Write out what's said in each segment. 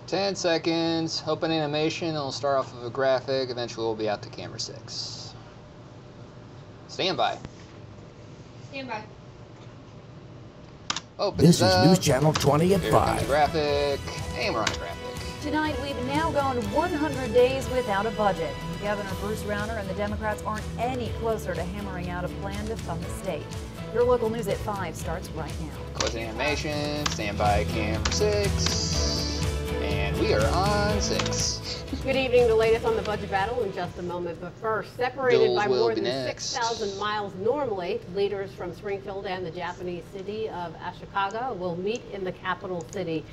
10 seconds. Open animation. It'll start off with a graphic. Eventually, we'll be out to camera 6. Stand by. Stand by. This is News Channel 20 at 5. Graphic, and we're on the graphic. Tonight, we've now gone 100 days without a budget. Governor Bruce Rauner and the Democrats aren't any closer to hammering out a plan to fund the state. Your local news at 5 starts right now. Closing animation, stand by camera 6, and we are on 6. Good evening. The latest on the budget battle in just a moment. But first, separated by more than 6,000 miles normally, leaders from Springfield and the Japanese city of Ashikaga will meet in the capital city.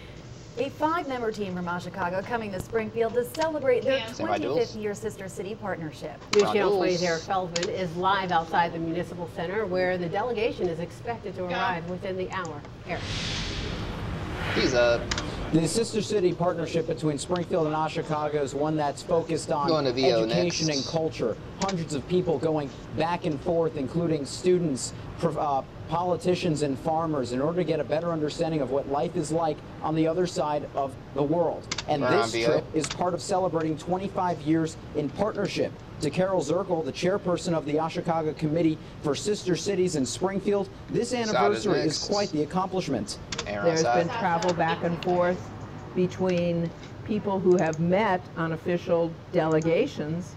A 5-member team from Ashikaga coming to Springfield to celebrate their 25th year sister city partnership. News Channel 20's Eric Feldman is live outside the Municipal Center where the delegation is expected to arrive within the hour. Eric. He's up. The sister city partnership between Springfield and Ashikaga is one that's focused on education and culture. Hundreds of people going back and forth, including students, politicians, and farmers, in order to get a better understanding of what life is like on the other side of the world. And this trip is part of celebrating 25 years in partnership. To Carol Zirkle, the chairperson of the Ashikaga Committee for Sister Cities in Springfield, this anniversary is quite the accomplishment. There's been travel back and forth between people who have met on official delegations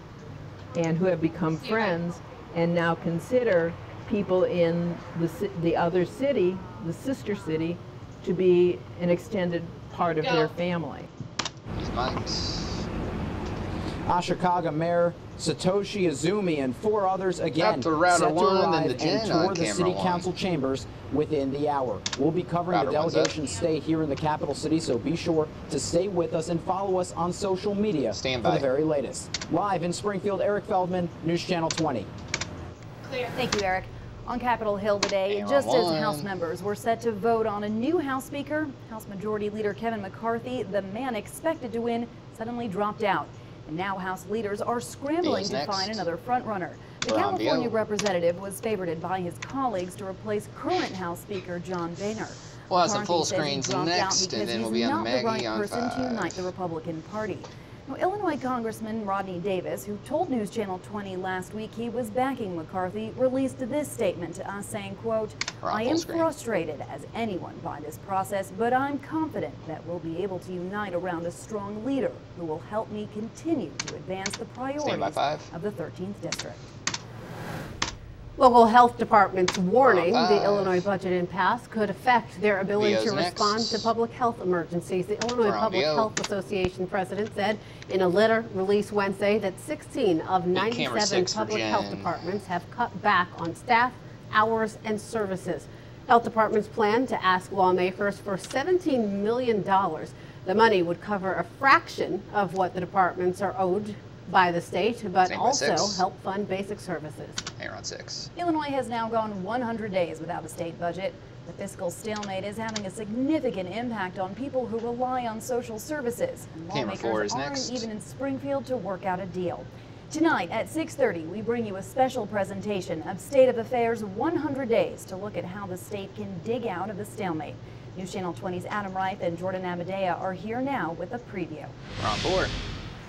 and who have become friends and now consider people in the other city, the sister city, to be an extended part of their family. Ashikaga Mayor Satoshi Izumi and 4 others again set to arrive and tour the city council chambers within the hour. We'll be covering the delegation's stay here in the capital city, so be sure to stay with us and follow us on social media for the very latest. Live in Springfield, Eric Feldman, News Channel 20. Clear. Thank you, Eric. On Capitol Hill today, just as House members were set to vote on a new House Speaker, House Majority Leader Kevin McCarthy, the man expected to win, suddenly dropped out. And now House leaders are scrambling to find another frontrunner. The California representative was favored by his colleagues to replace current House Speaker John Boehner. We'll have some full screens next, and then we'll be on the Maggie on 5. He's not the right person to unite the Republican Party. Now, Illinois Congressman Rodney Davis, who told News Channel 20 last week he was backing McCarthy, released this statement to us saying, quote, "I am frustrated as anyone by this process, but I'm confident that we'll be able to unite around a strong leader who will help me continue to advance the priorities of the 13th District." Local health departments warning the Illinois budget impasse could affect their ability to respond to public health emergencies. The Illinois Public Health Association president said in a letter released Wednesday that 16 of 97 public health departments have cut back on staff, hours, and services. Health departments plan to ask lawmakers for $17 million. The money would cover a fraction of what the departments are owed by the state, but also help fund basic services. Here on 6. Illinois has now gone 100 days without a state budget. The fiscal stalemate is having a significant impact on people who rely on social services. And lawmakers aren't even in Springfield to work out a deal. Tonight at 6:30, we bring you a special presentation of State of Affairs 100 Days to look at how the state can dig out of the stalemate. News Channel 20's Adam Reif and Jordan Amadea are here now with a preview. We're on board.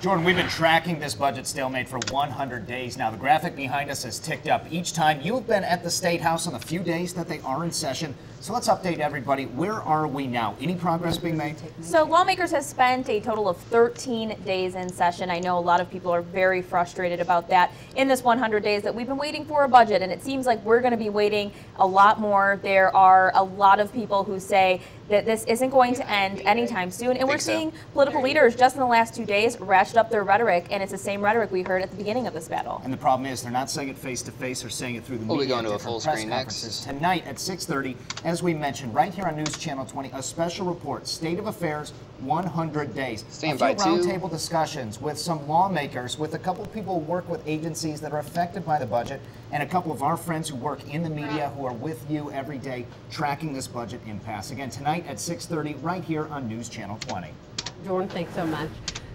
Jordan, we've been tracking this budget stalemate for 100 days now. The graphic behind us has ticked up each time. You've been at the State House on the few days that they are in session. So let's update everybody. Where are we now? Any progress being made? So lawmakers have spent a total of 13 days in session. I know a lot of people are very frustrated about that in this 100 days that we've been waiting for a budget, and it seems like we're going to be waiting a lot more. There are a lot of people who say that this isn't going to end anytime soon, and we're seeing political leaders just in the last 2 days ratchet up their rhetoric, and it's the same rhetoric we heard at the beginning of this battle. And the problem is they're not saying it face to face, they're saying it through the media. We'll be going to a full screen next. Tonight at 6:30, as we mentioned, right here on News Channel 20, a special report, State of Affairs 100 Days. Stand by 2. Roundtable discussions with some lawmakers, with a couple of people who work with agencies that are affected by the budget, and a couple of our friends who work in the media who are with you every day tracking this budget impasse. Again, tonight at 6:30, right here on News Channel 20. Jordan, thanks so much.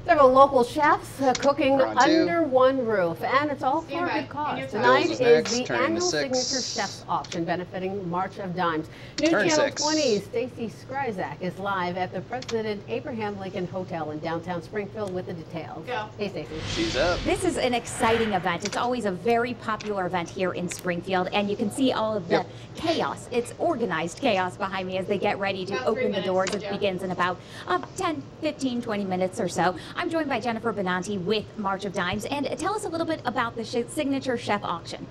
Several local chefs cooking under one roof, and it's all for a good cause. Tonight is the annual Signature Chefs Auction benefiting March of Dimes. News Channel 20's Stacey Skryzak is live at the President Abraham Lincoln Hotel in downtown Springfield with the details. Hey, Stacey. She's up. This is an exciting event. It's always a very popular event here in Springfield, and you can see all of the chaos. It's organized chaos behind me as they get ready to open the doors. It begins in about 10, 15, 20 minutes or so. I'm joined by Jennifer Benanti with March of Dimes, and tell us a little bit about the Signature Chef Auction.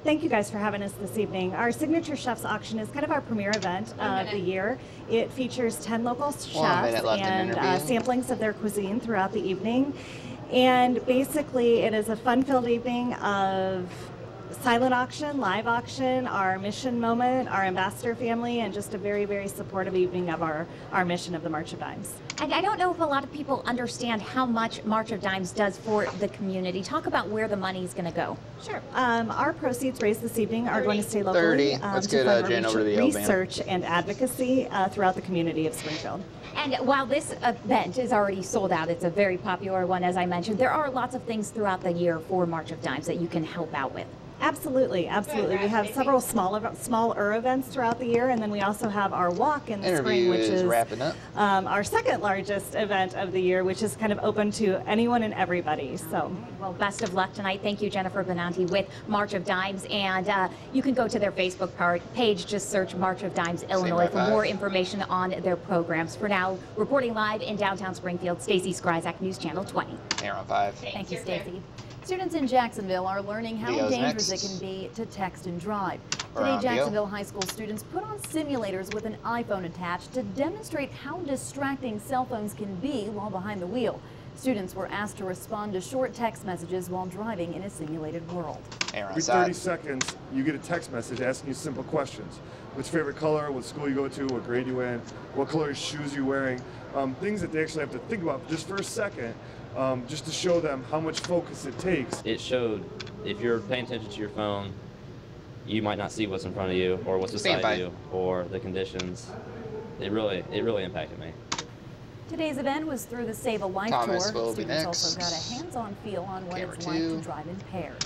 Thank you guys for having us this evening. Our Signature Chefs Auction is kind of our premier event of the year. It features 10 local chefs and samplings of their cuisine throughout the evening. And basically it is a fun-filled evening of silent auction, live auction, our mission moment, our ambassador family, and just a very, very supportive evening of our mission of the March of Dimes. And I don't know if a lot of people understand how much March of Dimes does for the community. Talk about where the money is going to go. Sure. Our proceeds raised this evening are going to stay locally to fund research and advocacy throughout the community of Springfield. And while this event is already sold out, it's a very popular one, as I mentioned, there are lots of things throughout the year for March of Dimes that you can help out with. Absolutely, absolutely. We have several smaller events throughout the year, and then we also have our walk in the spring, which is wrapping up. Our second largest event of the year, which is kind of open to anyone and everybody. So, well, best of luck tonight. Thank you, Jennifer Benanti with March of Dimes, and you can go to their Facebook page. Just search March of Dimes Illinois for more information on their programs. For now, reporting live in downtown Springfield, Stacey Skryzak, News Channel 20. Air on 5. Thank you, Stacey. Students in Jacksonville are learning how dangerous it can be to text and drive. Today, Jacksonville high school students put on simulators with an iPhone attached to demonstrate how distracting cell phones can be while behind the wheel. Students were asked to respond to short text messages while driving in a simulated world. Every 30 seconds, you get a text message asking you simple questions. What's your favorite color? What school you go to? What grade you in? What color shoes you're wearing? Things that they actually have to think about just for a second. Just to show them how much focus it takes. It showed if you're paying attention to your phone, you might not see what's in front of you or what's beside you or the conditions. It really impacted me. Today's event was through the Save a Life Tour. Students also got a hands-on feel on what it's like to drive impaired.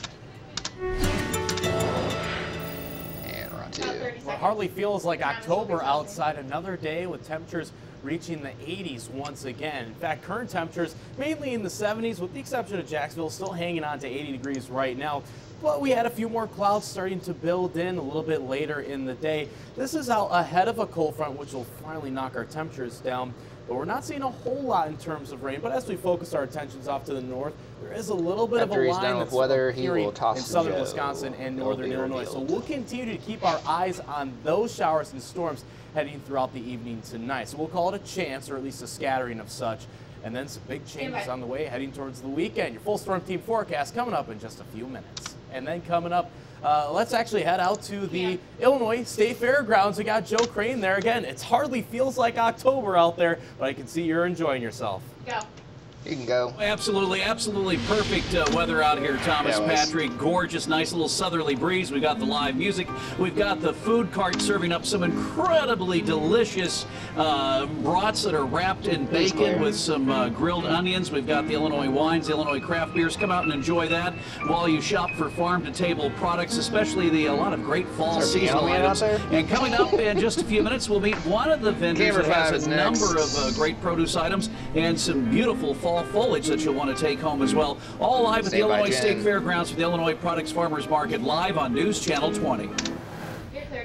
Well, it hardly feels like October outside. Another day with temperatures reaching the 80s once again. In fact, current temperatures mainly in the 70s, with the exception of Jacksonville, still hanging on to 80 degrees right now. But we had a few more clouds starting to build in a little bit later in the day. This is out ahead of a cold front, which will finally knock our temperatures down. But we're not seeing a whole lot in terms of rain. But as we focus our attentions off to the north, there is a little bit of a line that's appearing in southern Wisconsin and northern Illinois. So we'll continue to keep our eyes on those showers and storms heading throughout the evening tonight. So we'll call it a chance, or at least a scattering of such. And then some big changes on the way heading towards the weekend. Your full storm team forecast coming up in just a few minutes. And then coming up, let's actually head out to the Illinois State Fairgrounds. We got Joe Crane there again. It hardly feels like October out there, but I can see you're enjoying yourself. Go. You can go. Absolutely, absolutely perfect weather out here, Thomas Patrick. Gorgeous, nice little southerly breeze. We've got the live music. We've got the food cart serving up some incredibly delicious brats that are wrapped in bacon with some grilled onions. We've got the Illinois wines, the Illinois craft beers. Come out and enjoy that while you shop for farm-to-table products, especially a lot of great fall seasonal items. And coming up in just a few minutes, we'll meet one of the vendors that has a number of great produce items and some beautiful fall foliage that you'll want to take home as well. All live at the Illinois State Fairgrounds for the Illinois Products Farmers Market, live on News Channel 20.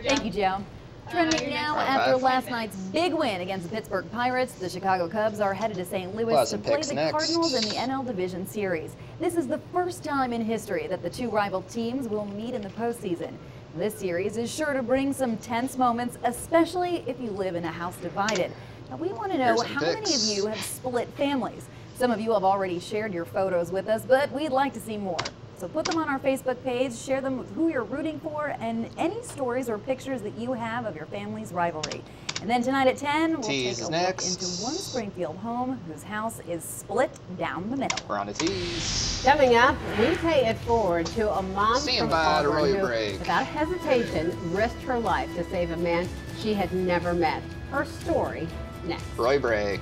Thank you, Joe. Trending now, after last night's big win against the Pittsburgh Pirates, the Chicago Cubs are headed to St. Louis to play the Cardinals in the NL Division Series. This is the first time in history that the two rival teams will meet in the postseason. This series is sure to bring some tense moments, especially if you live in a house divided. Now, we want to know how many of you have split families. Some of you have already shared your photos with us, but we'd like to see more. So put them on our Facebook page, share them with who you're rooting for, and any stories or pictures that you have of your family's rivalry. And then tonight at 10, we'll take a look into one Springfield home whose house is split down the middle. We're on a tease. Coming up, we pay it forward to a mom from Auburn who, without hesitation, risked her life to save a man she had never met. Her story next. Roy Bragg.